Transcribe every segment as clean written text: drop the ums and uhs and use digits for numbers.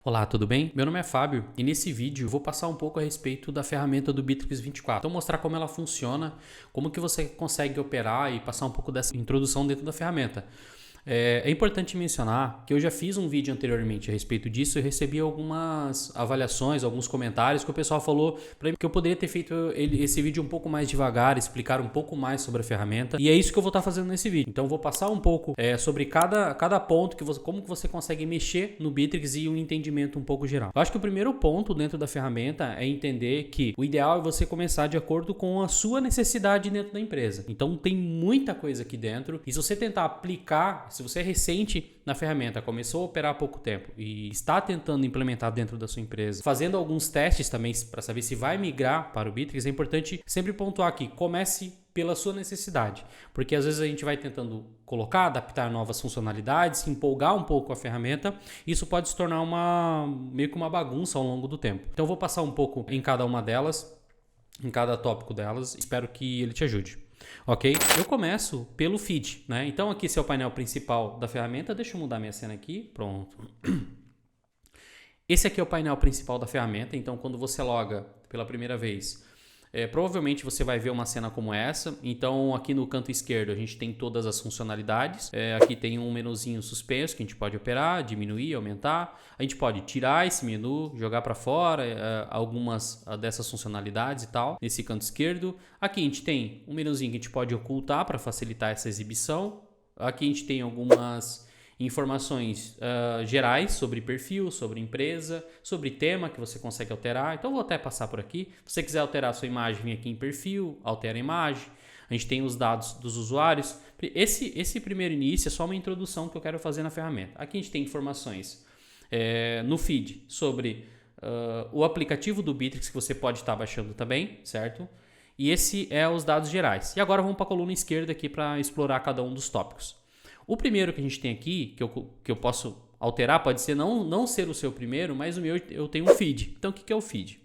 Olá, tudo bem? Meu nome é Fábio e nesse vídeo eu vou passar um pouco a respeito da ferramenta do Bitrix 24. Então mostrar como ela funciona, como que você consegue operar e passar um pouco dessa introdução dentro da ferramenta. É importante mencionar que eu já fiz um vídeo anteriormente a respeito disso e recebi algumas avaliações, alguns comentários que o pessoal falou para mim que eu poderia ter feito esse vídeo um pouco mais devagar, explicar um pouco mais sobre a ferramenta, e é isso que eu vou estar fazendo nesse vídeo. Então eu vou passar um pouco sobre cada ponto, como que você consegue mexer no Bitrix e um entendimento um pouco geral. Eu acho que o primeiro ponto dentro da ferramenta é entender que o ideal é você começar de acordo com a sua necessidade dentro da empresa. Então tem muita coisa aqui dentro e se você tentar aplicar, se você é recente na ferramenta, começou a operar há pouco tempo e está tentando implementar dentro da sua empresa, fazendo alguns testes também para saber se vai migrar para o Bitrix, é importante sempre pontuar aqui, comece pela sua necessidade, porque às vezes a gente vai tentando colocar, adaptar novas funcionalidades, empolgar um pouco a ferramenta, isso pode se tornar meio que uma bagunça ao longo do tempo. Então eu vou passar um pouco em cada uma delas, em cada tópico delas, espero que ele te ajude. Ok? Eu começo pelo feed, né? Então aqui esse é o painel principal da ferramenta. Deixa eu mudar minha cena aqui. Pronto. Esse aqui é o painel principal da ferramenta. Então quando você loga pela primeira vez, provavelmente você vai ver uma cena como essa. Então aqui no canto esquerdo a gente tem todas as funcionalidades. Aqui tem um menuzinho suspenso que a gente pode operar, diminuir, aumentar. A gente pode tirar esse menu, jogar para fora algumas dessas funcionalidades e tal. Nesse canto esquerdo. Aqui a gente tem um menuzinho que a gente pode ocultar para facilitar essa exibição. Aqui a gente tem algumas informações gerais sobre perfil, sobre empresa, sobre tema que você consegue alterar. Então eu vou até passar por aqui. Se você quiser alterar a sua imagem, vem aqui em perfil, altera a imagem. A gente tem os dados dos usuários. Esse primeiro início é só uma introdução que eu quero fazer na ferramenta. Aqui a gente tem informações no feed sobre o aplicativo do Bitrix que você pode estar baixando também, certo? E esse é os dados gerais. E agora vamos para a coluna esquerda aqui para explorar cada um dos tópicos. O primeiro que a gente tem aqui, que eu posso alterar, pode ser não ser o seu primeiro, mas o meu eu tenho um feed. Então o que é o feed?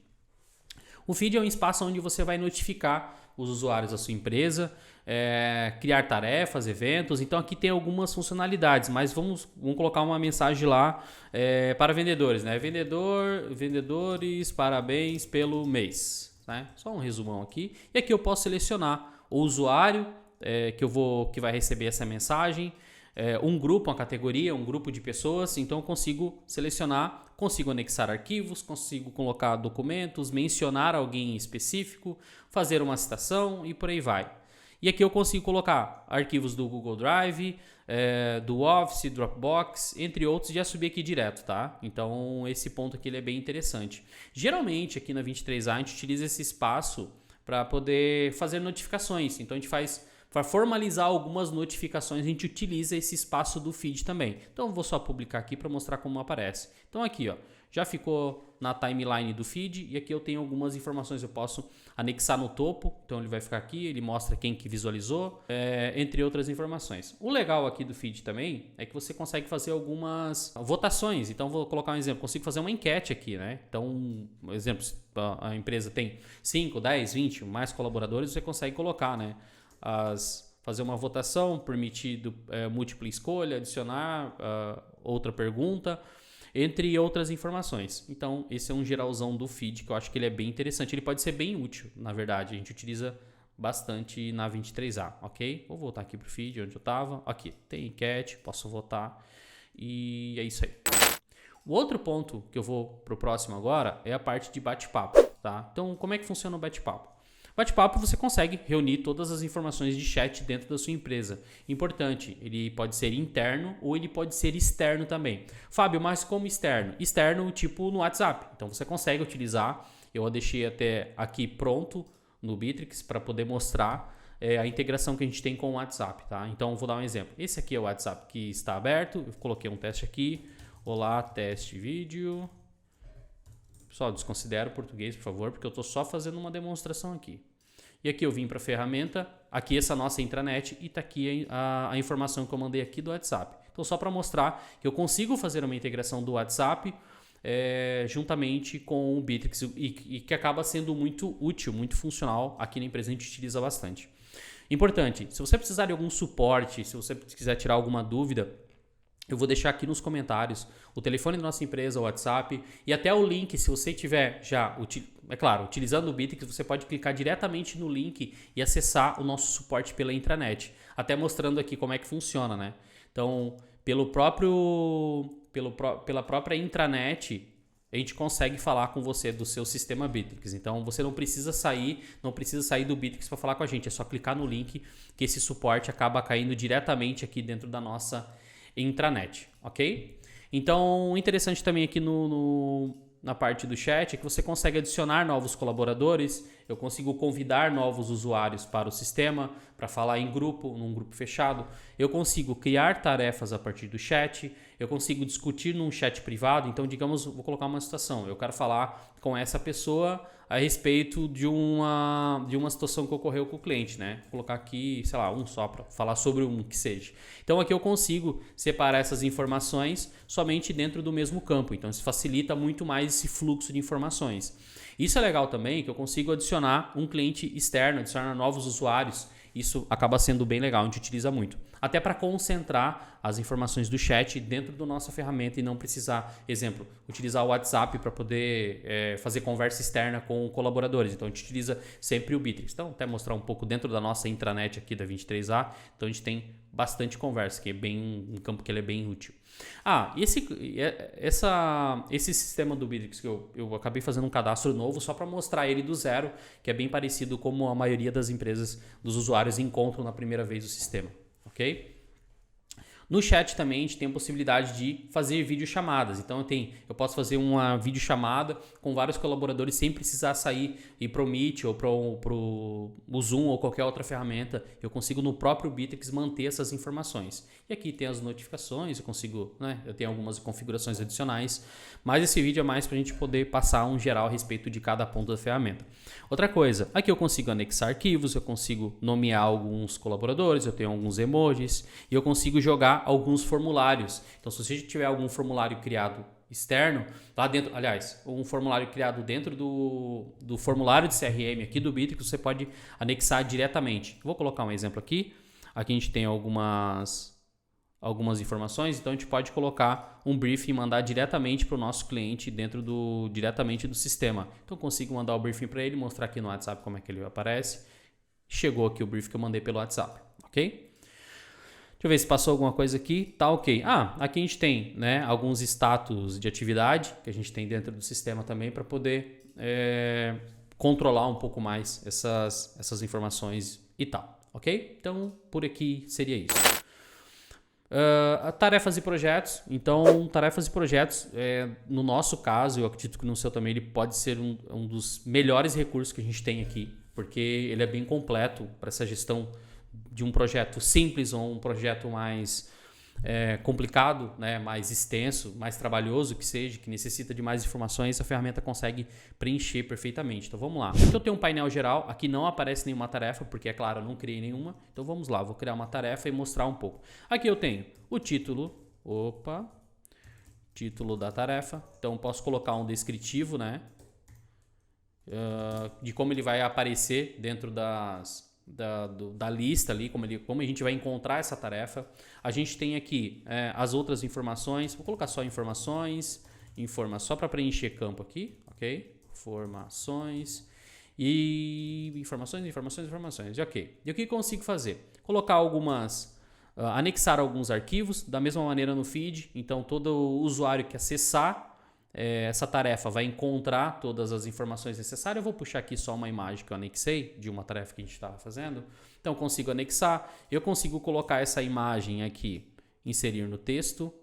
O feed é um espaço onde você vai notificar os usuários da sua empresa, criar tarefas, eventos. Então aqui tem algumas funcionalidades, mas vamos colocar uma mensagem lá para vendedores, né? Vendedores, parabéns pelo mês, né? Só um resumão aqui. E aqui eu posso selecionar o usuário que vai receber essa mensagem, um grupo, uma categoria, um grupo de pessoas. Então eu consigo selecionar, consigo anexar arquivos, consigo colocar documentos, mencionar alguém em específico, fazer uma citação e por aí vai. E aqui eu consigo colocar arquivos do Google Drive, do Office, Dropbox, entre outros, já subir aqui direto, tá? Então esse ponto aqui ele é bem interessante. Geralmente aqui na 23A a gente utiliza esse espaço para poder fazer notificações. Então a gente faz, para formalizar algumas notificações, a gente utiliza esse espaço do feed também. Então eu vou só publicar aqui para mostrar como aparece. Então aqui, ó, já ficou na timeline do feed e aqui eu tenho algumas informações. Eu posso anexar no topo, então ele vai ficar aqui, ele mostra quem que visualizou, entre outras informações. O legal aqui do feed também é que você consegue fazer algumas votações. Então vou colocar um exemplo, consigo fazer uma enquete aqui, né? Então, por exemplo, a empresa tem 5, 10, 20 mais colaboradores, você consegue colocar, né? Fazer uma votação, permitido múltipla escolha, adicionar outra pergunta, entre outras informações. Então, esse é um geralzão do feed que eu acho que ele é bem interessante. Ele pode ser bem útil, na verdade. A gente utiliza bastante na 23A, ok? Vou voltar aqui para o feed, onde eu estava. Aqui, tem enquete, posso votar. E é isso aí. O outro ponto que eu vou para o próximo agora é a parte de bate-papo, tá? Então, como é que funciona o bate-papo? Bate-papo você consegue reunir todas as informações de chat dentro da sua empresa. Importante, ele pode ser interno ou ele pode ser externo também. Fábio, mas como externo? Externo tipo no WhatsApp. Então você consegue utilizar, eu deixei até aqui pronto no Bitrix para poder mostrar a integração que a gente tem com o WhatsApp, tá? Então vou dar um exemplo. Esse aqui é o WhatsApp que está aberto, eu coloquei um teste aqui. Olá, teste vídeo. Pessoal, desconsidera o português, por favor, porque eu estou só fazendo uma demonstração aqui. E aqui eu vim para a ferramenta, aqui essa nossa intranet e está aqui a informação que eu mandei aqui do WhatsApp. Então, só para mostrar que eu consigo fazer uma integração do WhatsApp juntamente com o Bitrix e que acaba sendo muito útil, muito funcional. Aqui na empresa a gente utiliza bastante. Importante, se você precisar de algum suporte, se você quiser tirar alguma dúvida, Eu vou deixar aqui nos comentários o telefone da nossa empresa, o WhatsApp e até o link, se você tiver já, é claro, utilizando o Bitrix, você pode clicar diretamente no link e acessar o nosso suporte pela intranet. Até mostrando aqui como é que funciona, né? Então, pela própria intranet, a gente consegue falar com você do seu sistema Bitrix. Então, você não precisa sair do Bitrix para falar com a gente. É só clicar no link que esse suporte acaba caindo diretamente aqui dentro da nossa intranet, ok? Então, o interessante também aqui na parte do chat é que você consegue adicionar novos colaboradores, eu consigo convidar novos usuários para o sistema, para falar em grupo, num grupo fechado, eu consigo criar tarefas a partir do chat, eu consigo discutir num chat privado, então digamos, vou colocar uma situação, eu quero falar com essa pessoa a respeito de uma situação que ocorreu com o cliente, né? Vou colocar aqui, sei lá, um só para falar sobre um que seja. Então aqui eu consigo separar essas informações somente dentro do mesmo campo, então isso facilita muito mais esse fluxo de informações. Isso é legal também, que eu consigo adicionar um cliente externo, adicionar novos usuários. Isso acaba sendo bem legal, a gente utiliza muito. Até para concentrar as informações do chat dentro da nossa ferramenta e não precisar, exemplo, utilizar o WhatsApp para poder fazer conversa externa com colaboradores. Então a gente utiliza sempre o Bitrix. Então, até mostrar um pouco dentro da nossa intranet aqui da 23A. Então a gente tem bastante conversa, que é bem um campo que ele é bem útil. E esse sistema do Bitrix que eu acabei fazendo um cadastro novo só para mostrar ele do zero, que é bem parecido como a maioria das empresas, dos usuários encontram na primeira vez o sistema, ok? No chat também a gente tem a possibilidade de fazer videochamadas. Então eu posso fazer uma videochamada com vários colaboradores sem precisar sair e ir para o Meet ou para o Zoom ou qualquer outra ferramenta. Eu consigo no próprio Bitrix manter essas informações. E aqui tem as notificações, eu tenho algumas configurações adicionais, mas esse vídeo é mais para a gente poder passar um geral a respeito de cada ponto da ferramenta. Outra coisa, aqui eu consigo anexar arquivos, eu consigo nomear alguns colaboradores, eu tenho alguns emojis e eu consigo jogar alguns formulários. Então, se você tiver algum formulário criado externo, lá dentro, aliás, um formulário criado dentro do formulário de CRM aqui do Bitrix, você pode anexar diretamente. Eu vou colocar um exemplo aqui. Aqui a gente tem algumas informações, então a gente pode colocar um briefing e mandar diretamente para o nosso cliente diretamente do sistema. Então eu consigo mandar o briefing para ele, mostrar aqui no WhatsApp como é que ele aparece. Chegou aqui o briefing que eu mandei pelo WhatsApp, ok? Deixa eu ver se passou alguma coisa aqui. Tá ok. Aqui a gente tem, né, alguns status de atividade que a gente tem dentro do sistema também para poder controlar um pouco mais essas informações e tal, ok? Então, por aqui seria isso. Tarefas e projetos. Então, tarefas e projetos, no nosso caso, eu acredito que no seu também, ele pode ser um dos melhores recursos que a gente tem aqui, porque ele é bem completo para essa gestão de um projeto simples ou um projeto mais complicado, né, mais extenso, mais trabalhoso que seja, que necessita de mais informações, a ferramenta consegue preencher perfeitamente. Então vamos lá. Aqui eu tenho um painel geral, aqui não aparece nenhuma tarefa, porque é claro, eu não criei nenhuma. Então vamos lá, vou criar uma tarefa e mostrar um pouco. Aqui eu tenho o título, título da tarefa. Então posso colocar um descritivo, né, de como ele vai aparecer dentro da lista ali, como a gente vai encontrar essa tarefa. A gente tem aqui as outras informações, vou colocar só informações, só para preencher campo aqui, ok? Informações, e ok. E o que eu consigo fazer? Colocar anexar alguns arquivos, da mesma maneira no feed, então todo usuário que acessar essa tarefa vai encontrar todas as informações necessárias. Eu vou puxar aqui só uma imagem que eu anexei de uma tarefa que a gente estava fazendo. Então eu consigo anexar, eu consigo colocar essa imagem aqui, inserir no texto,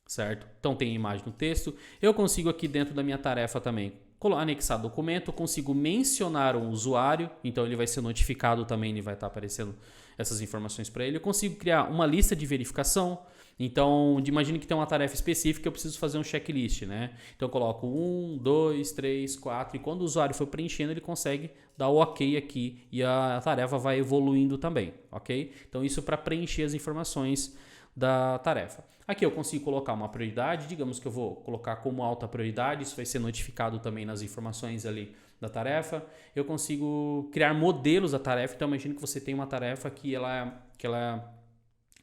certo? Então tem imagem no texto. Eu consigo aqui dentro da minha tarefa também anexar documento, eu consigo mencionar um usuário, então ele vai ser notificado também, ele vai estar aparecendo essas informações para ele. Eu consigo criar uma lista de verificação. Então, imagine que tem uma tarefa específica, eu preciso fazer um checklist, né? Então, eu coloco 1, 2, 3, 4 e quando o usuário for preenchendo, ele consegue dar o ok aqui e a tarefa vai evoluindo também, ok? Então, isso para preencher as informações da tarefa. Aqui eu consigo colocar uma prioridade, digamos que eu vou colocar como alta prioridade, isso vai ser notificado também nas informações ali da tarefa. Eu consigo criar modelos da tarefa, então imagine que você tem uma tarefa que ela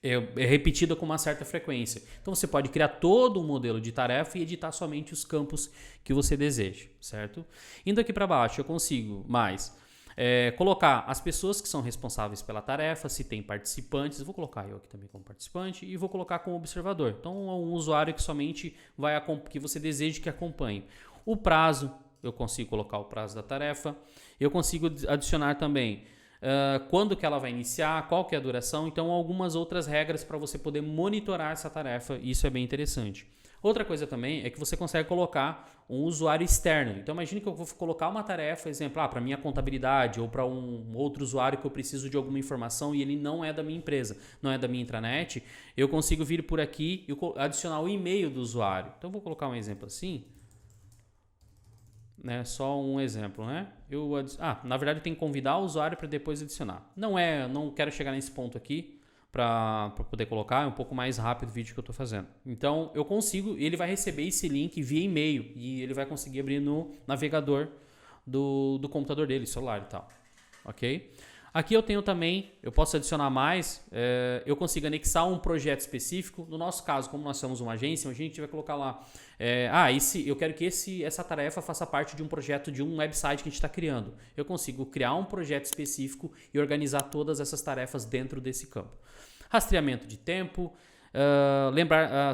é repetida com uma certa frequência. Então você pode criar todo um modelo de tarefa e editar somente os campos que você deseja, certo? Indo aqui para baixo, eu consigo mais colocar as pessoas que são responsáveis pela tarefa, se tem participantes, vou colocar eu aqui também como participante e vou colocar como observador. Então é um usuário que somente que você deseja que acompanhe. O prazo, eu consigo colocar o prazo da tarefa, eu consigo adicionar também quando que ela vai iniciar, qual que é a duração, então algumas outras regras para você poder monitorar essa tarefa, isso é bem interessante. Outra coisa também é que você consegue colocar um usuário externo. Então imagine que eu vou colocar uma tarefa, exemplo, para minha contabilidade ou para um outro usuário que eu preciso de alguma informação e ele não é da minha empresa, não é da minha intranet, eu consigo vir por aqui e adicionar o e-mail do usuário. Então eu vou colocar um exemplo assim, né? Só um exemplo, né? Na verdade eu tenho que convidar o usuário para depois adicionar. Não quero chegar nesse ponto aqui para poder colocar, é um pouco mais rápido o vídeo que eu estou fazendo. Então eu consigo, ele vai receber esse link via e-mail e ele vai conseguir abrir no navegador do computador dele, celular e tal, ok? Aqui eu tenho também, eu posso adicionar mais, eu consigo anexar um projeto específico. No nosso caso, como nós somos uma agência, a gente vai colocar lá, eu quero que essa tarefa faça parte de um projeto de um website que a gente está criando. Eu consigo criar um projeto específico e organizar todas essas tarefas dentro desse campo. Rastreamento de tempo,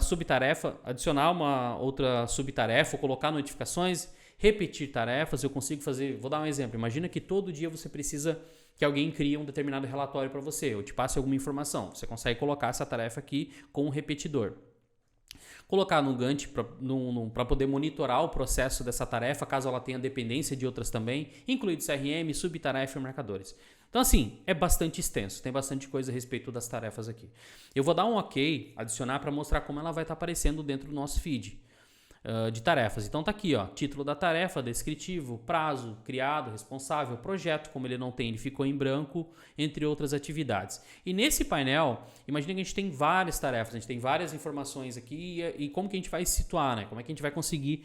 subtarefa, adicionar uma outra subtarefa, colocar notificações, repetir tarefas, eu consigo fazer, vou dar um exemplo, imagina que todo dia você precisa que alguém crie um determinado relatório para você, ou te passe alguma informação, você consegue colocar essa tarefa aqui com um repetidor. Colocar no Gantt para poder monitorar o processo dessa tarefa, caso ela tenha dependência de outras também, incluído CRM, subtarefa e marcadores. Então assim, é bastante extenso, tem bastante coisa a respeito das tarefas aqui. Eu vou dar um OK, adicionar para mostrar como ela vai estar aparecendo dentro do nosso feed de tarefas. Então tá aqui, ó, título da tarefa, descritivo, prazo, criado, responsável, projeto, como ele não tem, ele ficou em branco, entre outras atividades. E nesse painel, imagina que a gente tem várias tarefas, a gente tem várias informações aqui e como que a gente vai situar, né? Como é que a gente vai conseguir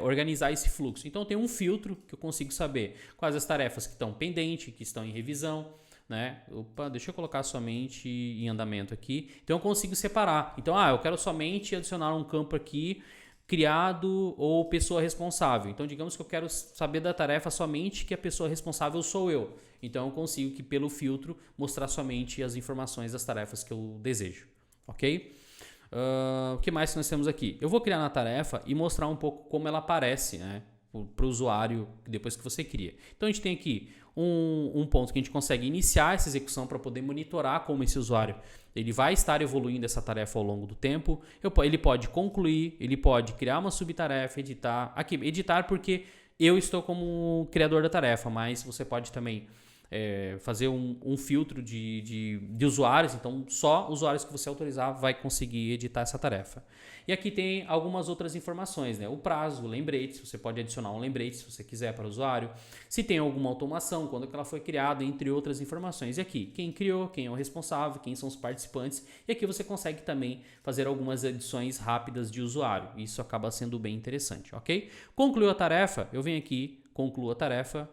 organizar esse fluxo. Então tem um filtro que eu consigo saber quais as tarefas que estão pendentes, que estão em revisão, né? Deixa eu colocar somente em andamento aqui. Então eu consigo separar. Então, eu quero somente adicionar um campo aqui criado ou pessoa responsável. Então, digamos que eu quero saber da tarefa somente que a pessoa responsável sou eu. Então, eu consigo que pelo filtro mostrar somente as informações das tarefas que eu desejo. Ok? O que mais que nós temos aqui? Eu vou criar na tarefa e mostrar um pouco como ela aparece, né, para o usuário depois que você cria. Então, a gente tem aqui um ponto que a gente consegue iniciar essa execução para poder monitorar como esse usuário ele vai estar evoluindo essa tarefa ao longo do tempo. Ele pode concluir, ele pode criar uma subtarefa, editar. Aqui, editar porque eu estou como criador da tarefa, mas você pode também fazer um filtro de usuários, então só usuários que você autorizar vai conseguir editar essa tarefa. E aqui tem algumas outras informações, né? O prazo, o lembrete, você pode adicionar um lembrete se você quiser para o usuário, se tem alguma automação, quando que ela foi criada, entre outras informações. E aqui, quem criou, quem é o responsável, quem são os participantes, e aqui você consegue também fazer algumas edições rápidas de usuário, isso acaba sendo bem interessante, ok? Concluiu a tarefa, eu venho aqui, concluo a tarefa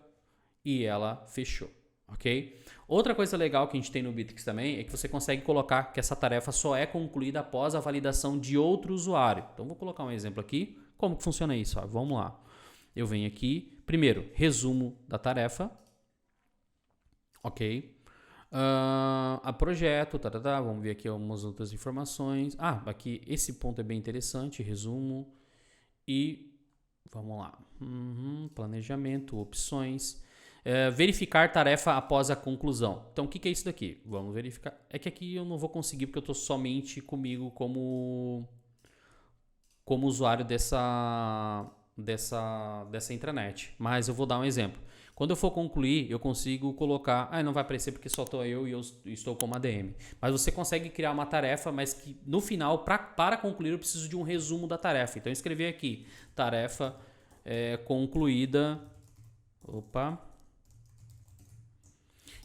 e ela fechou. Ok? Outra coisa legal que a gente tem no Bitrix também é que você consegue colocar que essa tarefa só é concluída após a validação de outro usuário. Então, vou colocar um exemplo aqui. Como que funciona isso? Vamos lá. Eu venho aqui, primeiro, resumo da tarefa. Ok? A projeto, vamos ver aqui algumas outras informações. Aqui, esse ponto é bem interessante, resumo. E, vamos lá. Planejamento, opções. Verificar tarefa após a conclusão. Então, o que é isso daqui? Vamos verificar. É que aqui eu não vou conseguir porque eu estou somente comigo como usuário dessa intranet. Mas eu vou dar um exemplo. Quando eu for concluir, eu consigo colocar... não vai aparecer porque só estou eu e eu estou como ADM. Mas você consegue criar uma tarefa, mas que no final, para concluir, eu preciso de um resumo da tarefa. Então, eu escrevi aqui, tarefa concluída...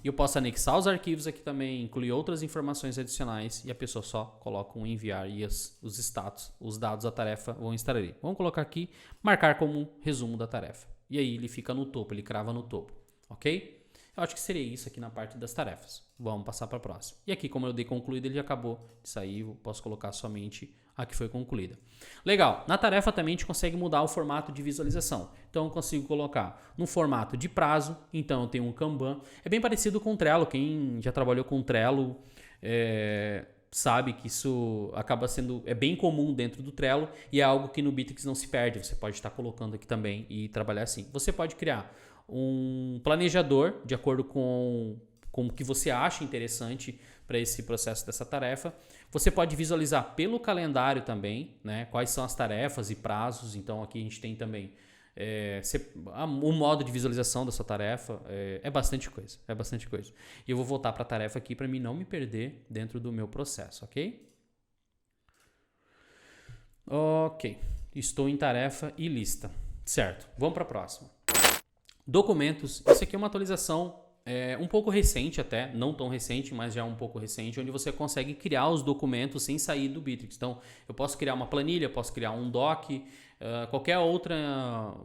E eu posso anexar os arquivos aqui também, incluir outras informações adicionais e a pessoa só coloca um enviar e os status, os dados da tarefa vão estar ali. Vamos colocar aqui, marcar como resumo da tarefa. E aí ele fica no topo, ele crava no topo, ok? Eu acho que seria isso aqui na parte das tarefas. Vamos passar para a próxima. E aqui, como eu dei concluído, ele já acabou de sair. Eu posso colocar somente a que foi concluída. Legal. Na tarefa também a gente consegue mudar o formato de visualização. Então eu consigo colocar no formato de prazo. Então eu tenho um Kanban. É bem parecido com o Trello. Quem já trabalhou com o Trello sabe que isso acaba sendo bem comum dentro do Trello e é algo que no Bitrix não se perde. Você pode estar colocando aqui também e trabalhar assim. Você pode criar um planejador de acordo com o que você acha interessante para esse processo dessa tarefa. Você pode visualizar pelo calendário também, né, quais são as tarefas e prazos. Então aqui a gente tem também o modo de visualização dessa tarefa. É bastante coisa, é bastante coisa. E eu vou voltar para a tarefa aqui para mim não me perder dentro do meu processo, ok? Ok, estou em tarefa e lista, certo? Vamos para a próxima. Documentos, isso aqui é uma atualização um pouco recente até, não tão recente, mas já um pouco recente, onde você consegue criar os documentos sem sair do Bitrix. Então, eu posso criar uma planilha, posso criar um doc, qualquer outro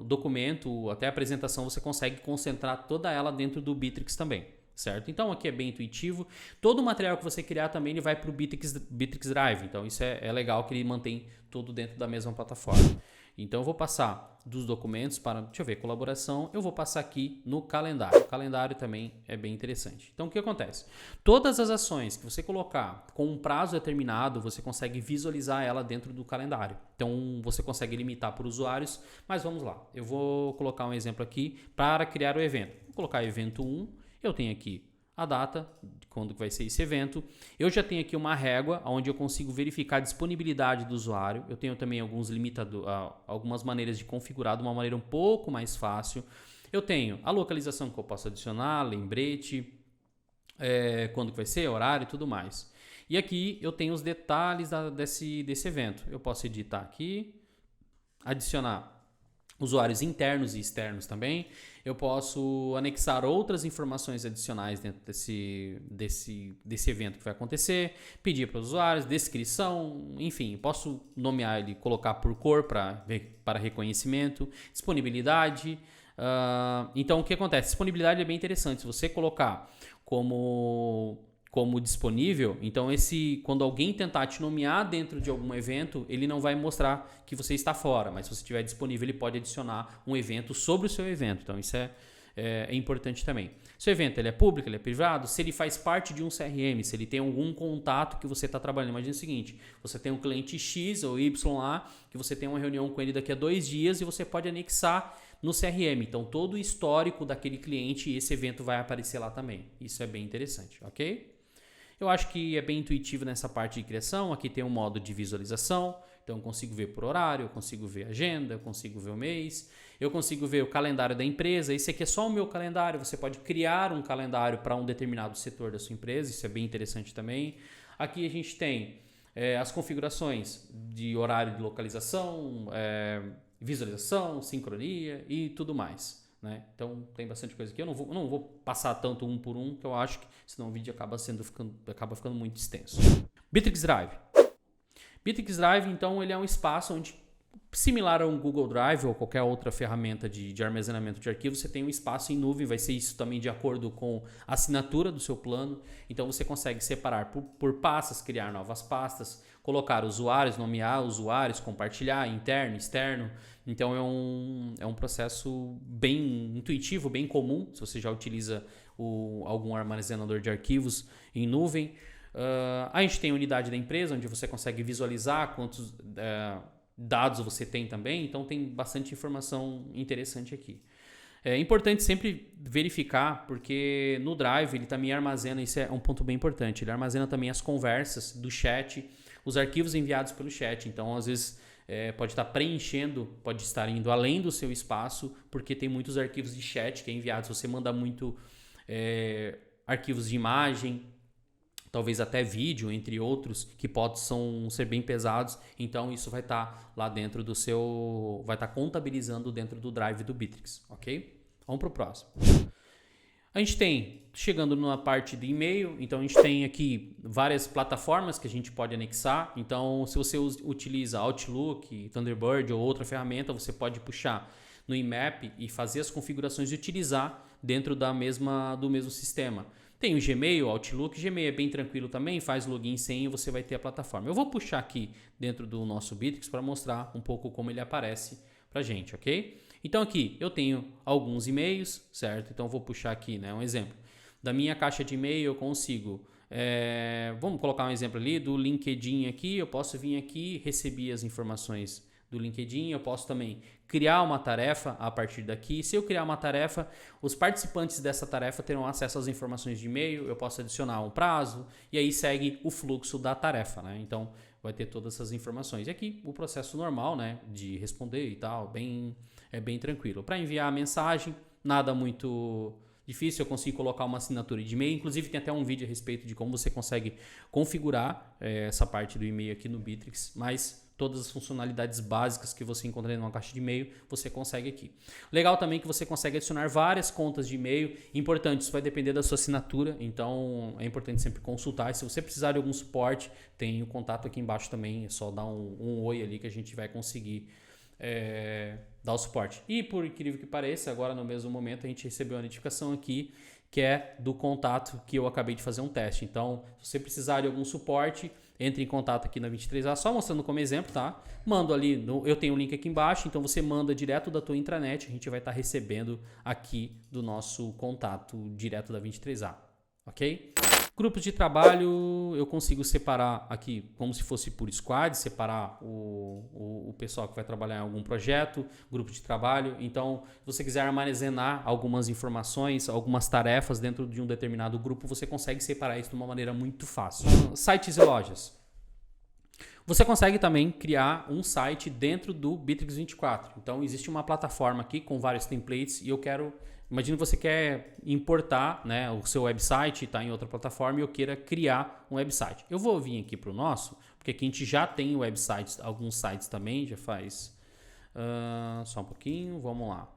documento, até apresentação, você consegue concentrar toda ela dentro do Bitrix também, certo? Então, aqui é bem intuitivo. Todo o material que você criar também ele vai para o Bitrix Drive, então isso é legal que ele mantém tudo dentro da mesma plataforma. Então eu vou passar dos documentos para, deixa eu ver, colaboração, eu vou passar aqui no calendário. O calendário também é bem interessante. Então o que acontece? Todas as ações que você colocar com um prazo determinado, você consegue visualizar ela dentro do calendário. Então você consegue limitar por usuários, mas vamos lá. Eu vou colocar um exemplo aqui para criar o evento. Vou colocar evento 1, eu tenho aqui a data, de quando vai ser esse evento. Eu já tenho aqui uma régua onde eu consigo verificar a disponibilidade do usuário. Eu tenho também alguns algumas maneiras de configurar de uma maneira um pouco mais fácil. Eu tenho a localização que eu posso adicionar, lembrete, quando que vai ser, horário e tudo mais. E aqui eu tenho os detalhes desse evento. Eu posso editar aqui, adicionar usuários internos e externos também. Eu posso anexar outras informações adicionais dentro desse evento que vai acontecer, pedir para os usuários, descrição, enfim, posso nomear ele, colocar por cor para reconhecimento, disponibilidade. Então, o que acontece? Disponibilidade é bem interessante. Se você colocar como disponível, então quando alguém tentar te nomear dentro de algum evento, ele não vai mostrar que você está fora, mas se você estiver disponível, ele pode adicionar um evento sobre o seu evento. Então isso é importante também. Se o evento ele é público, ele é privado, se ele faz parte de um CRM, se ele tem algum contato que você está trabalhando. Imagina o seguinte, você tem um cliente X ou Y lá, que você tem uma reunião com ele daqui a 2 dias e você pode anexar no CRM. Então todo o histórico daquele cliente, esse evento vai aparecer lá também. Isso é bem interessante, ok? Eu acho que é bem intuitivo nessa parte de criação. Aqui tem um modo de visualização. Então eu consigo ver por horário, eu consigo ver agenda, eu consigo ver o mês, eu consigo ver o calendário da empresa. Esse aqui é só o meu calendário. Você pode criar um calendário para um determinado setor da sua empresa. Isso é bem interessante também. Aqui a gente tem as configurações de horário de localização, visualização, sincronia e tudo mais. Né? Então tem bastante coisa aqui. Eu não vou passar tanto um por um, que eu acho que senão o vídeo acaba ficando muito extenso. Bitrix Drive. Bitrix Drive, então, ele é um espaço onde, similar a um Google Drive ou qualquer outra ferramenta de armazenamento de arquivos, você tem um espaço em nuvem. Vai ser isso também de acordo com a assinatura do seu plano. Então você consegue separar por pastas, criar novas pastas, colocar usuários, nomear usuários, compartilhar interno, externo. Então é um processo bem intuitivo, bem comum, se você já utiliza algum armazenador de arquivos em nuvem. A gente tem a unidade da empresa, onde você consegue visualizar quantos dados você tem também. Então tem bastante informação interessante aqui. É importante sempre verificar, porque no Drive ele também armazena, isso é um ponto bem importante, ele armazena também as conversas do chat, os arquivos enviados pelo chat. Então às vezes pode estar preenchendo, pode estar indo além do seu espaço, porque tem muitos arquivos de chat que é enviado. Se você manda muito arquivos de imagem, talvez até vídeo, entre outros, que possam ser bem pesados, então isso vai estar lá dentro do vai estar contabilizando dentro do Drive do Bitrix, ok? Vamos para o próximo. A A gente tem, chegando na parte de e-mail, então a gente tem aqui várias plataformas que a gente pode anexar. Então, se você utiliza Outlook, Thunderbird ou outra ferramenta, você pode puxar no IMAP e fazer as configurações e utilizar dentro do mesmo sistema. Tem o Gmail, Outlook. Gmail é bem tranquilo também, faz login e senha e você vai ter a plataforma. Eu vou puxar aqui dentro do nosso Bittrex para mostrar um pouco como ele aparece para a gente, ok? Então aqui eu tenho alguns e-mails, certo? Então eu vou puxar aqui, né, um exemplo. Da minha caixa de e-mail eu consigo, vamos colocar um exemplo ali do LinkedIn aqui, eu posso vir aqui, receber as informações do LinkedIn, eu posso também criar uma tarefa a partir daqui. Se eu criar uma tarefa, os participantes dessa tarefa terão acesso às informações de e-mail, eu posso adicionar um prazo e aí segue o fluxo da tarefa, né? Então vai ter todas essas informações. E aqui o processo normal, né, de responder e tal, é bem tranquilo. Para enviar a mensagem, nada muito difícil, eu consigo colocar uma assinatura de e-mail. Inclusive tem até um vídeo a respeito de como você consegue configurar essa parte do e-mail aqui no Bittrex, mas todas as funcionalidades básicas que você encontra numa caixa de e-mail, você consegue aqui. Legal também que você consegue adicionar várias contas de e-mail. Importante, isso vai depender da sua assinatura, então é importante sempre consultar. Se você precisar de algum suporte, tem o contato aqui embaixo também, é só dar um oi ali que a gente vai conseguir dar o suporte. E por incrível que pareça, agora no mesmo momento a gente recebeu uma notificação aqui que é do contato que eu acabei de fazer um teste. Então, se você precisar de algum suporte, entre em contato aqui na 23A, só mostrando como exemplo, tá? Mando ali, eu tenho o link aqui embaixo, então você manda direto da tua intranet, a gente vai estar recebendo aqui do nosso contato direto da 23A, ok? Grupos de trabalho, eu consigo separar aqui como se fosse por squad, separar o pessoal que vai trabalhar em algum projeto, grupo de trabalho. Então, se você quiser armazenar algumas informações, algumas tarefas dentro de um determinado grupo, você consegue separar isso de uma maneira muito fácil. Sites e lojas. Você consegue também criar um site dentro do Bittrex 24. Então, existe uma plataforma aqui com vários templates e imagina que você quer importar, né, o seu website, está em outra plataforma e eu queira criar um website. Eu vou vir aqui para o nosso, porque aqui a gente já tem websites, alguns sites também, já faz... só um pouquinho, vamos lá.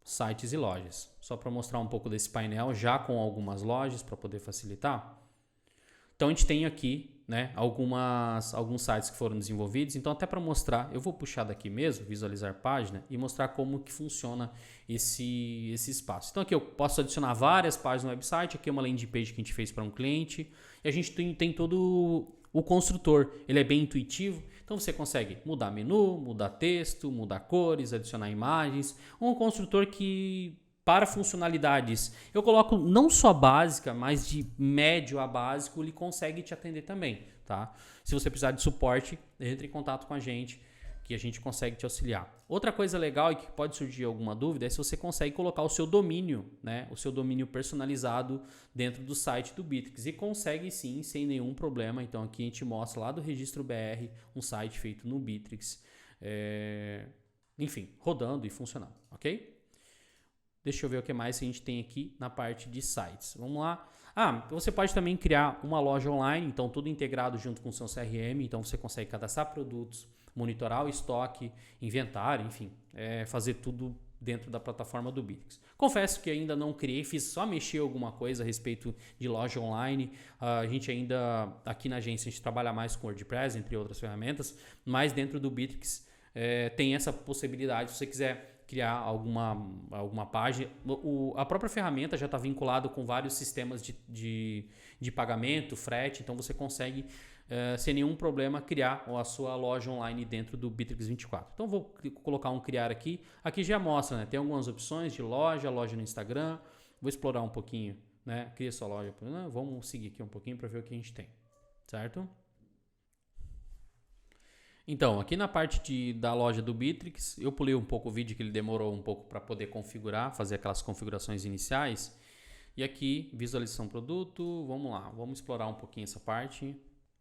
Sites e lojas. Só para mostrar um pouco desse painel, já com algumas lojas, para poder facilitar. Então a gente tem aqui, né, alguns sites que foram desenvolvidos. Então até para mostrar, eu vou puxar daqui mesmo, visualizar página e mostrar como que funciona esse espaço. Então aqui eu posso adicionar várias páginas no website, aqui é uma landing page que a gente fez para um cliente e a gente tem todo o construtor, ele é bem intuitivo, então você consegue mudar menu, mudar texto, mudar cores, adicionar imagens, um construtor que... Para funcionalidades, eu coloco não só básica, mas de médio a básico, ele consegue te atender também, tá? Se você precisar de suporte, entre em contato com a gente, que a gente consegue te auxiliar. Outra coisa legal e que pode surgir alguma dúvida é se você consegue colocar o seu domínio, né? O seu domínio personalizado dentro do site do Bittrex. E consegue sim, sem nenhum problema. Então aqui a gente mostra lá do Registro BR, um site feito no Bittrex. Enfim, rodando e funcionando, ok? Deixa eu ver o que mais a gente tem aqui na parte de sites. Vamos lá. Você pode também criar uma loja online, então tudo integrado junto com o seu CRM. Então você consegue cadastrar produtos, monitorar o estoque, inventário, enfim, fazer tudo dentro da plataforma do Bittrex. Confesso que ainda não criei, fiz só mexer alguma coisa a respeito de loja online. A gente ainda, aqui na agência, a gente trabalha mais com WordPress, entre outras ferramentas, mas dentro do Bittrex tem essa possibilidade, se você quiser criar alguma página. A própria ferramenta já está vinculada com vários sistemas de pagamento, frete, então você consegue, sem nenhum problema, criar a sua loja online dentro do Bittrex 24. Então vou colocar um criar aqui. Aqui já mostra, né? Tem algumas opções de loja no Instagram. Vou explorar um pouquinho, né? Cria sua loja. Vamos seguir aqui um pouquinho para ver o que a gente tem, certo? Então, aqui na parte da loja do Bittrex, eu pulei um pouco o vídeo que ele demorou um pouco para poder configurar, fazer aquelas configurações iniciais. E aqui, visualização produto, vamos lá, vamos explorar um pouquinho essa parte.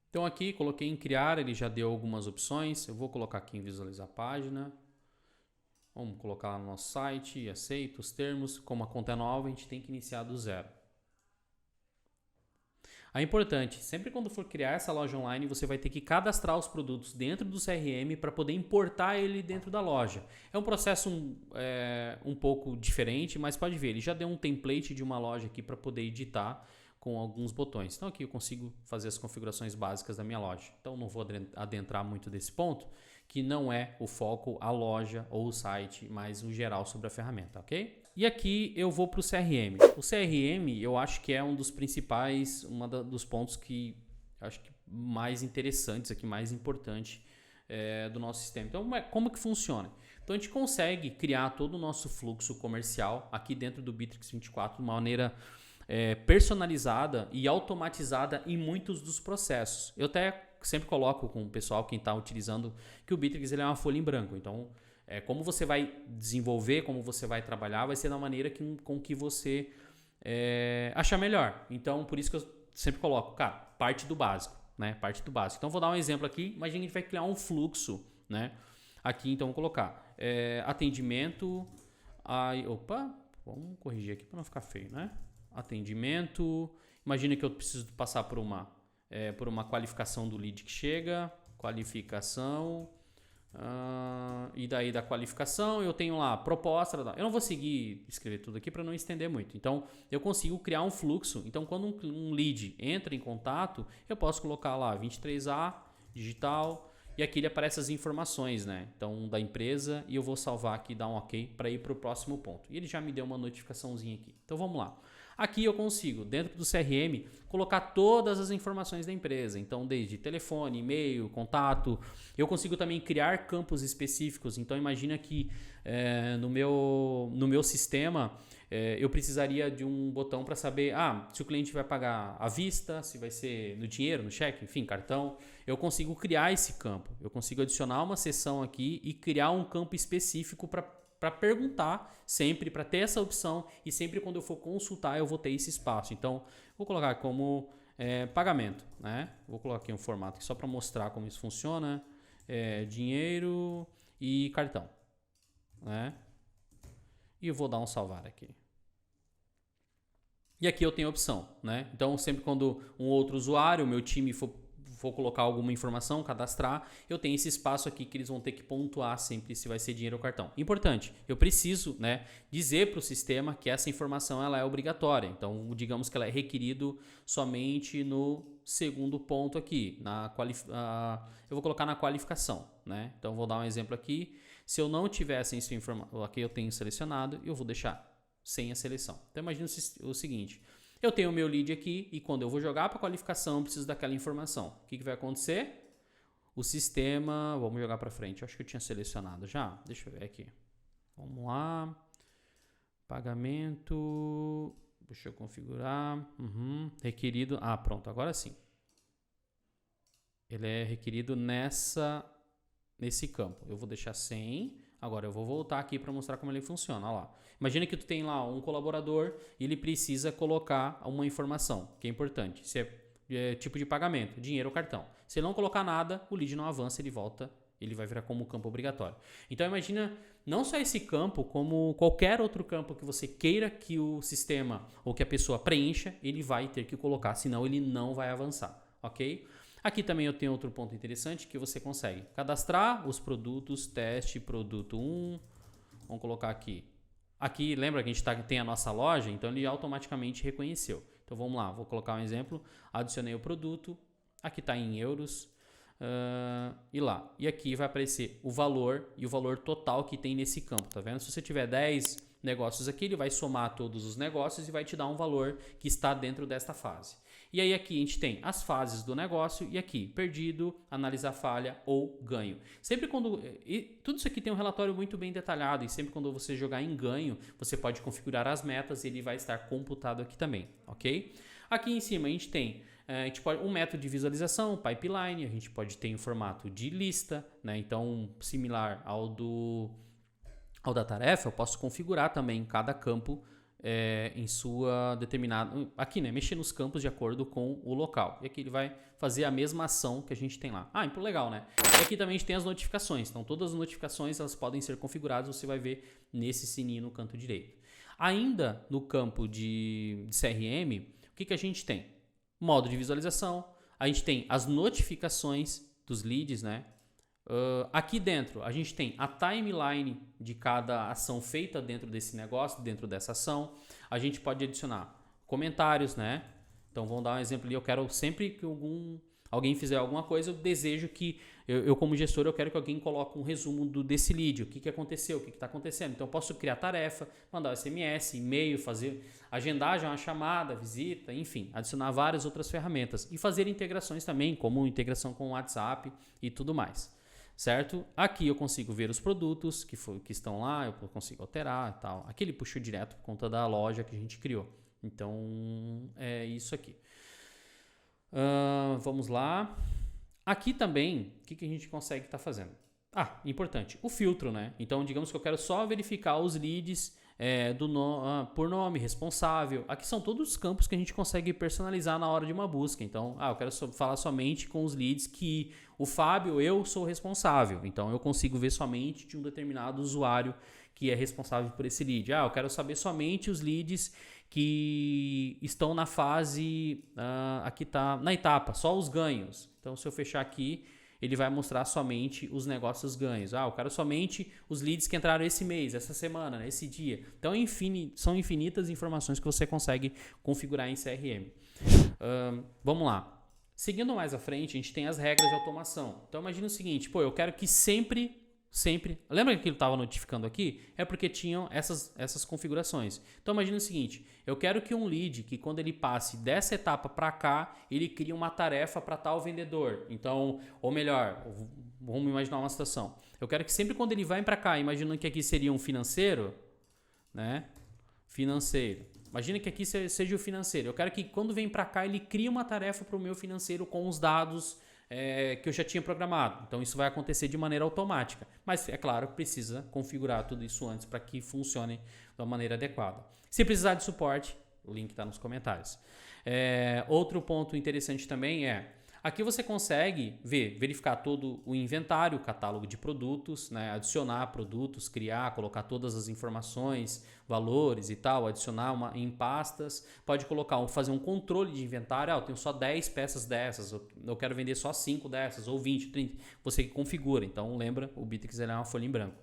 Então aqui, coloquei em criar, ele já deu algumas opções. Eu vou colocar aqui em visualizar página. Vamos colocar lá no nosso site, aceito os termos. Como a conta é nova, a gente tem que iniciar do zero. É importante, sempre quando for criar essa loja online, você vai ter que cadastrar os produtos dentro do CRM para poder importar ele dentro da loja. É um processo um pouco diferente, mas pode ver, ele já deu um template de uma loja aqui para poder editar com alguns botões. Então aqui eu consigo fazer as configurações básicas da minha loja. Então não vou adentrar muito desse ponto, que não é o foco a loja ou o site, mas o geral sobre a ferramenta, ok? E aqui eu vou para o CRM. O CRM eu acho que é um dos principais, dos pontos que acho que mais interessantes aqui, mais importante do nosso sistema. Então como que funciona? Então a gente consegue criar todo o nosso fluxo comercial aqui dentro do Bitrix 24 de uma maneira personalizada e automatizada em muitos dos processos. Eu até sempre coloco com o pessoal, quem está utilizando, que o Bitrix ele é uma folha em branco. Então, como você vai desenvolver, como você vai trabalhar, vai ser da maneira com que você achar melhor. Então, por isso que eu sempre coloco, cara, parte do básico, né? Parte do básico. Então, vou dar um exemplo aqui. Imagina que a gente vai criar um fluxo, né? Aqui, então, vou colocar atendimento. Vamos corrigir aqui para não ficar feio, né? Atendimento. Imagina que eu preciso passar por uma qualificação do lead que chega. Qualificação. E daí da qualificação eu tenho lá proposta. Eu não vou seguir escrever tudo aqui para não estender muito. Então eu consigo criar um fluxo. Então quando um lead entra em contato, eu posso colocar lá 23A, digital, e aqui ele aparece as informações, né? Então da empresa, e eu vou salvar aqui, dar um ok para ir para o próximo ponto. E ele já me deu uma notificaçãozinha aqui. Então vamos lá. Aqui eu consigo, dentro do CRM, colocar todas as informações da empresa. Então, desde telefone, e-mail, contato. Eu consigo também criar campos específicos. Então, imagina que no meu sistema, eu precisaria de um botão para saber se o cliente vai pagar à vista, se vai ser no dinheiro, no cheque, enfim, cartão. Eu consigo criar esse campo. Eu consigo adicionar uma seção aqui e criar um campo específico para perguntar sempre, para ter essa opção, e sempre quando eu for consultar eu vou ter esse espaço. Então, vou colocar como pagamento, né? Vou colocar aqui um formato aqui só para mostrar como isso funciona. Dinheiro e cartão, né? E eu vou dar um salvar aqui. E aqui eu tenho a opção, né? Então, sempre quando um outro usuário, o meu time for colocar alguma informação, cadastrar, eu tenho esse espaço aqui que eles vão ter que pontuar sempre se vai ser dinheiro ou cartão. Importante, eu preciso, né, dizer para o sistema que essa informação ela é obrigatória. Então, digamos que ela é requerido somente no segundo ponto aqui. Eu vou colocar na qualificação, né? Então, vou dar um exemplo aqui. Se eu não tivesse essa informação, aqui eu tenho selecionado, eu vou deixar sem a seleção. Então, imagina o seguinte. Eu tenho o meu lead aqui e quando eu vou jogar para qualificação, eu preciso daquela informação. O que vai acontecer? O sistema... Vamos jogar para frente. Eu acho que eu tinha selecionado já. Deixa eu ver aqui. Vamos lá. Pagamento. Deixa eu configurar. Requerido. Pronto. Agora sim. Ele é requerido nesse campo. Eu vou deixar sem... Agora eu vou voltar aqui para mostrar como ele funciona. Olha lá. Imagina que tu tem lá um colaborador e ele precisa colocar uma informação que é importante. Se é tipo de pagamento, dinheiro ou cartão. Se ele não colocar nada, o lead não avança, ele vai virar como campo obrigatório. Então imagina não só esse campo, como qualquer outro campo que você queira que o sistema ou que a pessoa preencha, ele vai ter que colocar, senão ele não vai avançar, ok? Aqui também eu tenho outro ponto interessante que você consegue cadastrar os produtos, teste, produto 1. Vamos colocar aqui. Aqui, lembra que a gente tem a nossa loja? Então, ele automaticamente reconheceu. Então, vamos lá. Vou colocar um exemplo. Adicionei o produto. Aqui está em euros. E lá. E aqui vai aparecer o valor e o valor total que tem nesse campo. Tá vendo? Se você tiver 10 negócios aqui, ele vai somar todos os negócios e vai te dar um valor que está dentro desta fase. E aí aqui a gente tem as fases do negócio e aqui, perdido, analisar falha ou ganho. Sempre quando... tudo isso aqui tem um relatório muito bem detalhado e sempre quando você jogar em ganho, você pode configurar as metas e ele vai estar computado aqui também, ok? Aqui em cima a gente tem um método de visualização, pipeline, a gente pode ter em formato de lista, né? Então similar ao da tarefa, eu posso configurar também cada campo em sua determinada... Aqui, né? Mexer nos campos de acordo com o local. E aqui ele vai fazer a mesma ação que a gente tem lá. Então legal, né? E aqui também a gente tem as notificações. Então todas as notificações elas podem ser configuradas. Você vai ver nesse sininho no canto direito. Ainda no campo de CRM, o que a gente tem? modo de visualização, a gente tem as notificações dos leads, né? Aqui dentro a gente tem a timeline de cada ação feita dentro desse negócio, dentro dessa ação. A gente pode adicionar comentários, né? Então vamos dar um exemplo ali, eu quero sempre que alguém fizer alguma coisa, eu desejo que, eu como gestor, eu quero que alguém coloque um resumo desse lead, o que aconteceu, o que está acontecendo. Então eu posso criar tarefa, mandar SMS, e-mail, agendar já uma chamada, visita, enfim, adicionar várias outras ferramentas e fazer integrações também, como integração com o WhatsApp e tudo mais, certo? Aqui eu consigo ver os produtos que estão lá, eu consigo alterar e tal. Aqui ele puxou direto por conta da loja que a gente criou. Então é isso aqui. Vamos lá. Aqui também, o que a gente consegue estar fazendo? Importante, o filtro, né? Então, digamos que eu quero só verificar os leads por nome, responsável. Aqui são todos os campos que a gente consegue personalizar na hora de uma busca. Então, eu quero falar somente com os leads que o Fábio, eu sou responsável. Então, eu consigo ver somente de um determinado usuário que é responsável por esse lead. Eu quero saber somente os leads que estão na fase, aqui está na etapa, só os ganhos. Então, se eu fechar aqui, ele vai mostrar somente os negócios ganhos. Eu quero somente os leads que entraram esse mês, essa semana, esse dia. Então, são infinitas informações que você consegue configurar em CRM. Vamos lá. Seguindo mais à frente, a gente tem as regras de automação. Então, imagine o seguinte, eu quero que sempre, lembra que ele estava notificando aqui? É porque tinham essas configurações. Então imagina o seguinte, eu quero que um lead, que quando ele passe dessa etapa para cá, ele crie uma tarefa para tal vendedor. Então, ou melhor, vamos imaginar uma situação. Eu quero que sempre quando ele vai para cá, imaginando que aqui seria um financeiro, né? Financeiro. Imagina que aqui seja o financeiro. Eu quero que quando vem para cá, ele crie uma tarefa para o meu financeiro com os dados que eu já tinha programado. Então isso vai acontecer de maneira automática. Mas é claro, precisa configurar tudo isso antes para que funcione da maneira adequada. Se precisar de suporte, o link está nos comentários. Outro ponto interessante também aqui você consegue verificar todo o inventário, o catálogo de produtos, né? Adicionar produtos, colocar todas as informações, valores e tal, adicionar em pastas. Pode fazer um controle de inventário. Eu tenho só 10 peças dessas, eu quero vender só 5 dessas, ou 20, 30. Você que configura. Então lembra, o Bitrix é uma folha em branco.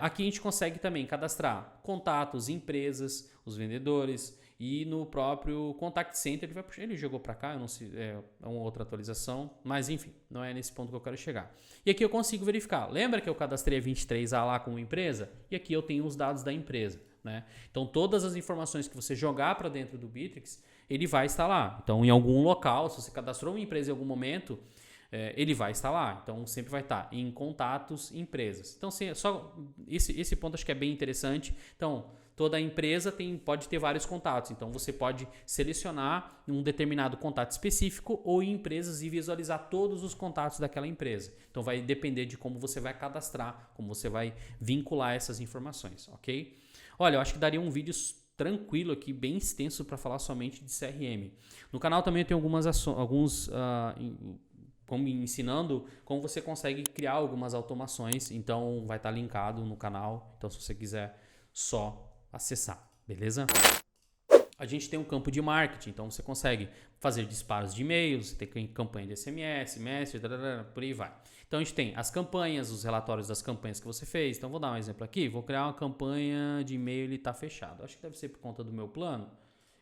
Aqui a gente consegue também cadastrar contatos, empresas, os vendedores. E no próprio Contact Center ele vai puxar. Ele jogou para cá, eu não sei, é uma outra atualização, mas enfim, não é nesse ponto que eu quero chegar. E aqui eu consigo verificar. Lembra que eu cadastrei a 23A lá como empresa? E aqui eu tenho os dados da empresa, né? Então todas as informações que você jogar para dentro do Bitrix, ele vai estar lá. Então em algum local, se você cadastrou uma empresa em algum momento, ele vai estar lá. Então sempre vai estar em contatos, empresas. Então só esse ponto acho que é bem interessante. Então toda empresa pode ter vários contatos, então você pode selecionar um determinado contato específico ou em empresas e visualizar todos os contatos daquela empresa. Então vai depender de como você vai cadastrar, como você vai vincular essas informações, ok? Olha, eu acho que daria um vídeo tranquilo aqui, bem extenso para falar somente de CRM. No canal também tem ensinando como você consegue criar algumas automações, então vai estar linkado no canal, então se você quiser só acessar, beleza? A gente tem um campo de marketing, então você consegue fazer disparos de e-mails, você tem campanha de SMS, Messenger, por aí vai. Então a gente tem as campanhas, os relatórios das campanhas que você fez. Então vou dar um exemplo aqui, vou criar uma campanha de e-mail, ele está fechado. Acho que deve ser por conta do meu plano.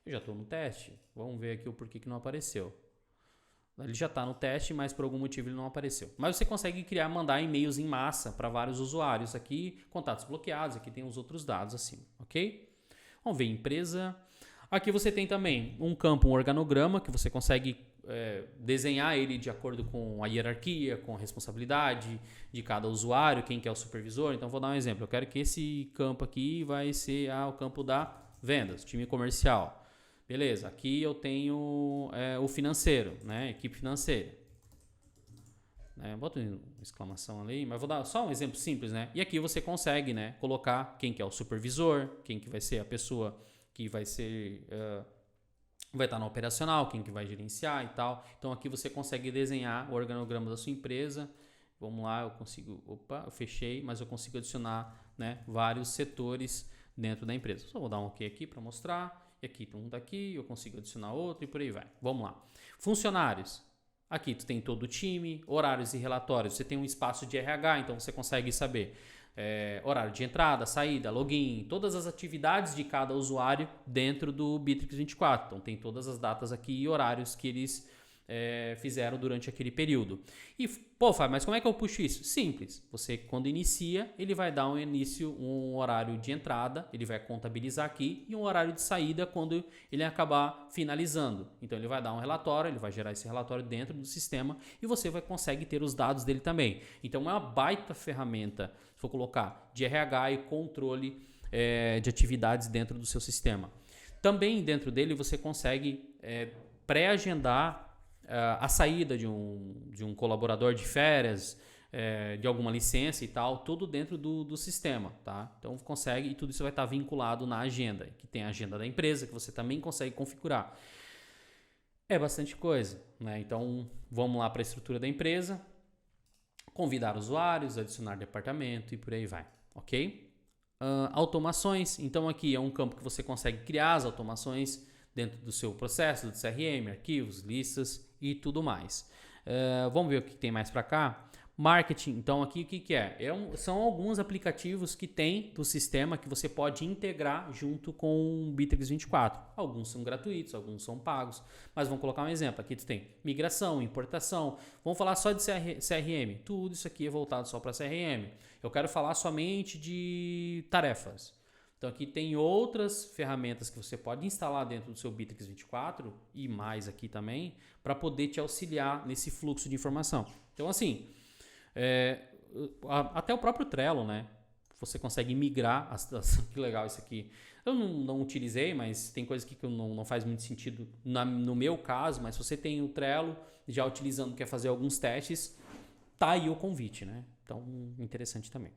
Eu já estou no teste, vamos ver aqui o porquê que não apareceu. Ele já está no teste, mas por algum motivo ele não apareceu. Mas você consegue mandar e-mails em massa para vários usuários. Aqui, contatos bloqueados, aqui tem os outros dados acima, ok? Vamos ver empresa. Aqui você tem também um campo, um organograma, que você consegue desenhar ele de acordo com a hierarquia, com a responsabilidade de cada usuário, quem que é o supervisor. Então vou dar um exemplo. Eu quero que esse campo aqui vai ser o campo da vendas, time comercial. Beleza, aqui eu tenho o financeiro, né? Equipe financeira. Bota uma exclamação ali, mas vou dar só um exemplo simples, né? E aqui você consegue, né, colocar quem que é o supervisor, quem que vai ser a pessoa que vai estar no operacional, quem que vai gerenciar e tal. Então aqui você consegue desenhar o organograma da sua empresa. Vamos lá, eu consigo, eu fechei, mas eu consigo adicionar, né, vários setores dentro da empresa. Só vou dar um OK aqui para mostrar. e aqui tem um daqui, eu consigo adicionar outro e por aí vai. Vamos lá. Funcionários. Aqui tu tem todo o time, horários e relatórios. Você tem um espaço de RH, então você consegue saber horário de entrada, saída, login, todas as atividades de cada usuário dentro do Bitrix 24. Então tem todas as datas aqui e horários que eles fizeram durante aquele período. E, pô, Fábio, mas como é que eu puxo isso? Simples. Você, quando inicia, ele vai dar um horário de entrada, ele vai contabilizar aqui, e um horário de saída quando ele acabar finalizando. Então, ele vai dar um relatório, ele vai gerar esse relatório dentro do sistema e você consegue ter os dados dele também. Então, é uma baita ferramenta, se for colocar, de RH e controle de atividades dentro do seu sistema. Também dentro dele você consegue pré-agendar a saída de um colaborador de férias, de alguma licença e tal, tudo dentro do sistema, tá? Então consegue, e tudo isso vai estar vinculado na agenda, que tem a agenda da empresa, que você também consegue configurar. É bastante coisa, né? Então vamos lá para a estrutura da empresa, convidar usuários, adicionar departamento e por aí vai, ok? Automações, então aqui é um campo que você consegue criar as automações dentro do seu processo, do CRM, arquivos, listas e tudo mais. Vamos ver o que tem mais para cá. Marketing, então aqui o que é? São alguns aplicativos que tem do sistema que você pode integrar junto com o Bitrix 24. Alguns são gratuitos, alguns são pagos, mas vamos colocar um exemplo. Aqui tu tem migração, importação, vamos falar só de CRM. Tudo isso aqui é voltado só para CRM. Eu quero falar somente de tarefas. Então aqui tem outras ferramentas que você pode instalar dentro do seu Bitrix 24 e mais aqui também para poder te auxiliar nesse fluxo de informação. Então assim, até o próprio Trello, né? Você consegue migrar, que legal isso aqui. Eu não utilizei, mas tem coisas aqui que não faz muito sentido no meu caso, mas se você tem o Trello já utilizando, quer fazer alguns testes, tá aí o convite, né? Então interessante também.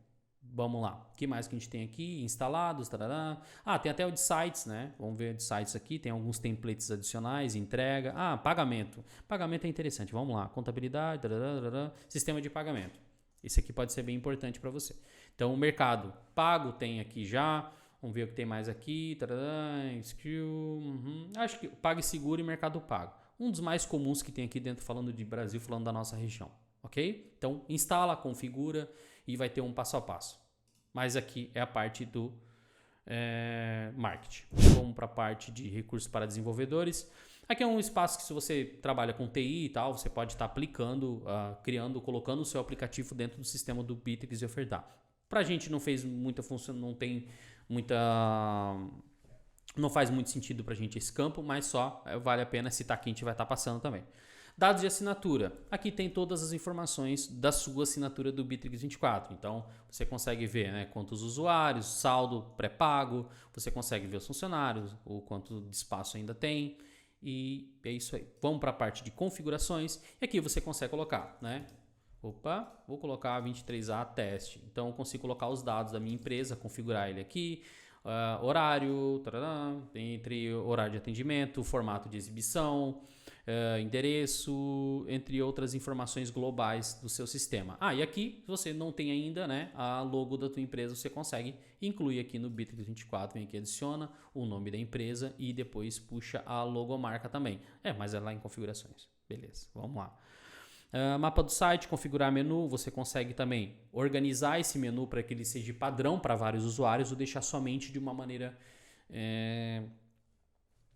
Vamos lá, o que mais que a gente tem aqui? Instalados, tarará. Tem até o de sites, né? Vamos ver o de sites aqui, tem alguns templates adicionais, entrega. Pagamento. Pagamento é interessante, vamos lá. Contabilidade, tarará, tarará. Sistema de pagamento. Esse aqui pode ser bem importante para você. Então, o mercado pago tem aqui já. Vamos ver o que tem mais aqui. Tarará, acho que PagSeguro e Mercado Pago. Um dos mais comuns que tem aqui dentro, falando de Brasil, falando da nossa região. Ok? Então, instala, configura e vai ter um passo a passo. Mas aqui é a parte do marketing. Vamos para a parte de recursos para desenvolvedores. Aqui é um espaço que, se você trabalha com TI e tal, você pode estar aplicando, colocando o seu aplicativo dentro do sistema do Bitrix e ofertar. Para a gente não fez muita função, não faz muito sentido para a gente esse campo, mas só vale a pena citar que a gente vai estar passando também. Dados de assinatura. Aqui tem todas as informações da sua assinatura do Bitrix 24. Então, você consegue ver, né, quantos usuários, saldo pré-pago, você consegue ver os funcionários, o quanto de espaço ainda tem. E é isso aí. Vamos para a parte de configurações. E aqui você consegue colocar, né? Vou colocar 23A teste. Então, eu consigo colocar os dados da minha empresa, configurar ele aqui. Horário, tarará, entre horário de atendimento, formato de exibição, endereço, entre outras informações globais do seu sistema. E aqui, se você não tem ainda, né, a logo da tua empresa, você consegue incluir aqui no Bitrix 24, vem aqui, adiciona o nome da empresa e depois puxa a logomarca também. Mas é lá em configurações. Beleza, vamos lá. Mapa do site, configurar menu, você consegue também organizar esse menu para que ele seja padrão para vários usuários ou deixar somente de uma maneira...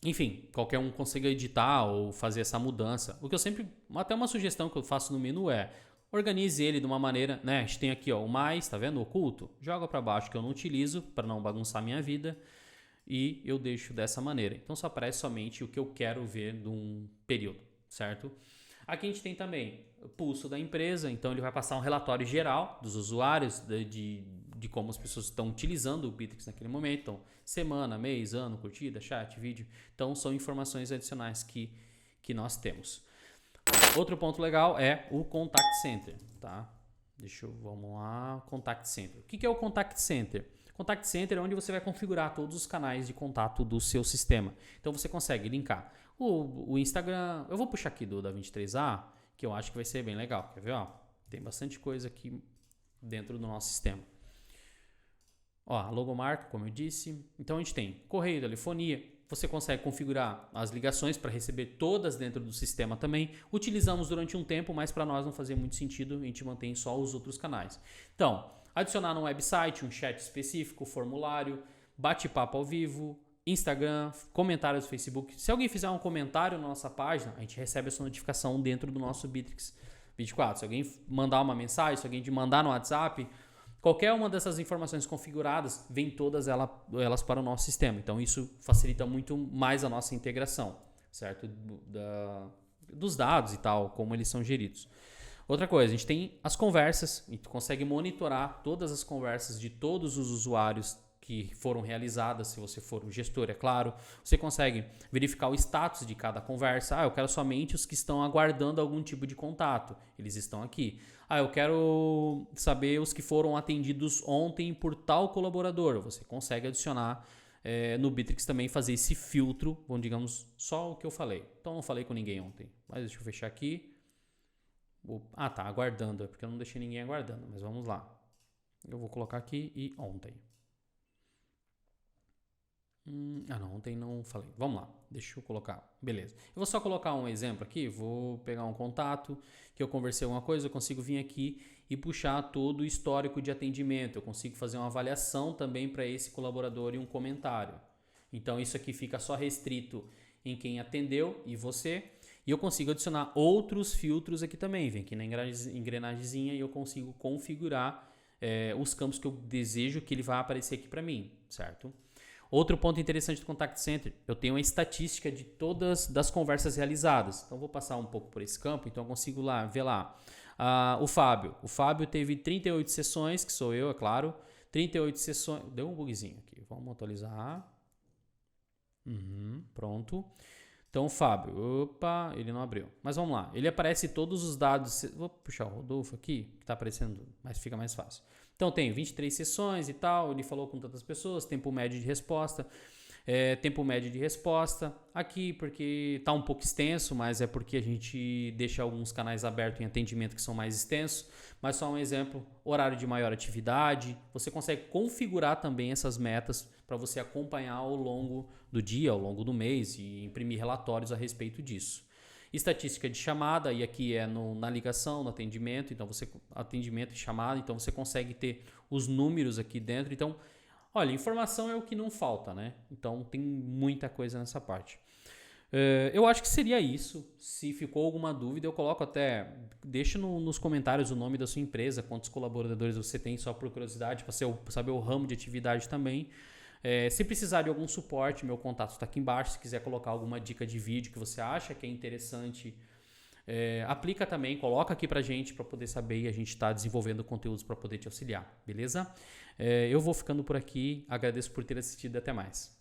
Enfim, qualquer um consiga editar ou fazer essa mudança. O que eu sempre... Até uma sugestão que eu faço no menu é organize ele de uma maneira... né? A gente tem aqui o mais, tá vendo? Oculto. Joga para baixo, que eu não utilizo para não bagunçar minha vida. E eu deixo dessa maneira. Então só aparece somente o que eu quero ver de um período, certo? Aqui a gente tem também o pulso da empresa, então ele vai passar um relatório geral dos usuários, de como as pessoas estão utilizando o Bitrix naquele momento. Então, semana, mês, ano, curtida, chat, vídeo. Então, são informações adicionais que nós temos. Outro ponto legal é o Contact Center, tá? Vamos lá, Contact Center. O que é o Contact Center? Contact Center é onde você vai configurar todos os canais de contato do seu sistema. Então, você consegue linkar o Instagram. Eu vou puxar aqui da 23A, que eu acho que vai ser bem legal. Quer ver? Tem bastante coisa aqui dentro do nosso sistema. A logomarca, como eu disse. Então, a gente tem correio, telefonia. Você consegue configurar as ligações para receber todas dentro do sistema também. Utilizamos durante um tempo, mas para nós não fazia muito sentido, a gente mantém só os outros canais. Então, adicionar no website um chat específico, formulário, bate-papo ao vivo, Instagram, comentários do Facebook. Se alguém fizer um comentário na nossa página, a gente recebe essa notificação dentro do nosso Bittrex 24. Se alguém mandar uma mensagem, se alguém te mandar no WhatsApp, qualquer uma dessas informações configuradas, vem todas elas para o nosso sistema. Então isso facilita muito mais a nossa integração, certo? Dos dados e tal, como eles são geridos. Outra coisa, a gente tem as conversas, e tu consegue monitorar todas as conversas de todos os usuários que foram realizadas, se você for o gestor, é claro. Você consegue verificar o status de cada conversa. Eu quero somente os que estão aguardando algum tipo de contato. Eles estão aqui. Eu quero saber os que foram atendidos ontem por tal colaborador. Você consegue adicionar no Bittrex também, fazer esse filtro, bom, digamos, só o que eu falei. Então, não falei com ninguém ontem. Mas deixa eu fechar aqui. Tá, aguardando. É porque eu não deixei ninguém aguardando, mas vamos lá. Eu vou colocar aqui e ontem. Não, ontem não falei. Vamos lá, deixa eu colocar. Beleza. Eu vou só colocar um exemplo aqui. Vou pegar um contato que eu conversei uma coisa. Eu consigo vir aqui e puxar todo o histórico de atendimento. Eu consigo fazer uma avaliação também para esse colaborador e um comentário. Então isso aqui fica só restrito em quem atendeu e você. E eu consigo adicionar outros filtros aqui também. Vem aqui na engrenagemzinha e eu consigo configurar os campos que eu desejo que ele vá aparecer aqui para mim, certo? Outro ponto interessante do Contact Center, eu tenho a estatística de todas das conversas realizadas. Então, vou passar um pouco por esse campo, então eu consigo ver lá. O Fábio. O Fábio teve 38 sessões, que sou eu, é claro. 38 sessões. Deu um bugzinho aqui. Vamos atualizar. Pronto. Então, o Fábio. Ele não abriu. Mas vamos lá. Ele aparece todos os dados. Vou puxar o Rodolfo aqui, que está aparecendo, mas fica mais fácil. Então, tem 23 sessões e tal, ele falou com tantas pessoas, tempo médio de resposta. Tempo médio de resposta aqui, porque está um pouco extenso, mas é porque a gente deixa alguns canais abertos em atendimento que são mais extensos. Mas só um exemplo, horário de maior atividade. Você consegue configurar também essas metas para você acompanhar ao longo do dia, ao longo do mês e imprimir relatórios a respeito disso. Estatística de chamada, e aqui é na ligação, no atendimento, então atendimento e chamada, então você consegue ter os números aqui dentro. Então, olha, informação é o que não falta, né? Então tem muita coisa nessa parte. Eu acho que seria isso. Se ficou alguma dúvida, eu coloco até... Deixa nos comentários o nome da sua empresa, quantos colaboradores você tem, só por curiosidade, para você saber o ramo de atividade também. Se precisar de algum suporte, meu contato está aqui embaixo. Se quiser colocar alguma dica de vídeo que você acha que é interessante, aplica também, coloca aqui pra gente para poder saber, e a gente está desenvolvendo conteúdos para poder te auxiliar, beleza? Eu vou ficando por aqui, agradeço por ter assistido e até mais.